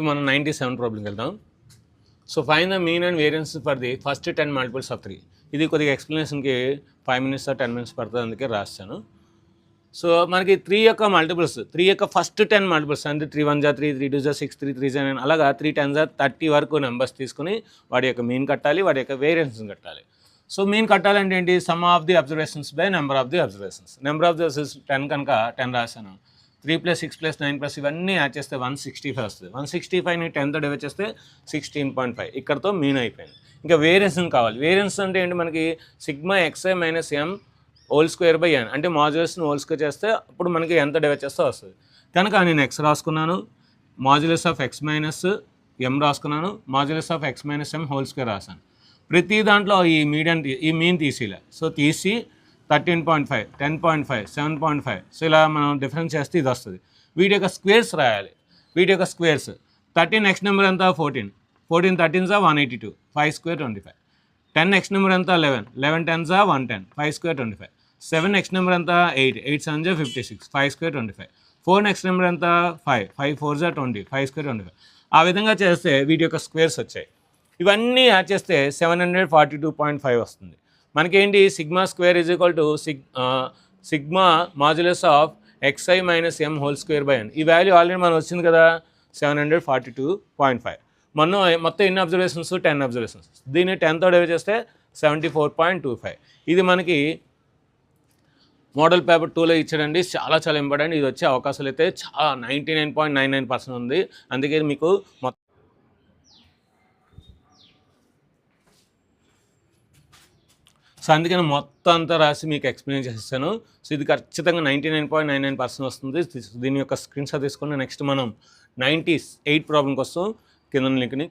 మనం 97 ప్రాబ్లంకి వెళ్దాం. So find the mean and variance for the first 10 multiples of 3. ఇది కొద్దిగా ఎక్స్ప్లెనేషన్కి 5 minutes or 10 minutes పడుతుంది, అందుకే రాస్తాను. సో మనకి 3 యొక్క మల్టిపుల్స్, 3 యొక్క ఫస్ట్ 10 మల్టిపుల్స్ అంటే 3 1 3, 3 2 6, 3 3 9, అలాగా 3 10 30 వరకు నెంబర్స్ తీసుకుని వాడి యొక్క మీన్ కట్టాలి, వాడి యొక్క వేరియన్స్ని కట్టాలి. సో మీన్ కట్టాలంటే ఏంటి? Some of the observations by number of the observations. Number of the 10 కనుక 10 రాశాను, 3 + 6 + 9 + ఇవన్నీ యాడ్ చేస్తే 165 వస్తుంది. 165ని 10తో డివైడ్ చేస్తే 16.5. ఇక్కడతో మీన్ అయిపోయింది. ఇంకా వేరియన్స్ని కావాలి. వేరియన్స్ అంటే ఏంటి? మనకి sigma xi - m whole square by n అంటే మాడ్యులస్ని హోల్ స్క్వేర్ చేస్తే అప్పుడు మనకి ఎంత డివైడ్ చేస్తే వస్తుంది. కనుక నేను x రాసుకున్నాను, మాడ్యులస్ ఆఫ్ x - m రాసుకున్నాను, modulus of x - m whole square రాశాను. ప్రతి దాంట్లో ఈ మీన్ తీసిలే. సో తీసి 13.5, 10.5, 7.5. సో ఇలా మనం డిఫరెన్స్ చేస్తే ఇది వస్తుంది. వీటి యొక్క స్క్వేర్స్ రాయాలి. వీటి యొక్క స్క్వేర్స్ 13 నెక్స్ట్ నెంబర్ ఎంత? 14. 14 13s 182, 5 square 25. 10 నెక్స్ట్ నెంబర్ ఎంత? 11. 11 10s 110, 5 square 25. 7 నెక్స్ట్ నెంబర్ ఎంత? 8. 8 7s 56, 5 square 25. 4 నెక్స్ట్ నెంబర్ ఎంత? 5. 5 4s 20, 5 square 25. ఆ విధంగా చేస్తే వీటి యొక్క స్క్వేర్స్ వచ్చాయి. ఇవన్నీ యాడ్ చేస్తే 742.5 వస్తుంది. మనకేంటి? Sigma square is equal to sigma modulus of xi - m whole square by n. ఈ వాల్యూ ఆల్రెడీ మనం వచ్చింది కదా, 742.5. మొత్తం ఎన్ని అబ్జర్వేషన్స్? 10 అబ్జర్వేషన్స్. దీన్ని 10తో డివైడ్ చేస్తే 74.25. ఇది మనకి మోడల్ పేపర్ 2లో ఇచ్చాడండి. చాలా ఇంపార్టెంట్. ఇది వచ్చే అవకాశాలు అయితే 99.99% ఉంది. అందుకే మీకు సో అందుకని మొత్తం అంతా రాసి మీకు ఎక్స్ప్లెయిన్ చేస్తాను. సో ఇది ఖచ్చితంగా 99.99% వస్తుంది. దీని యొక్క స్క్రీన్ షాట్ తీసుకొని నెక్స్ట్ మనం 98 ప్రాబ్లం కోసం కింద లింక్ని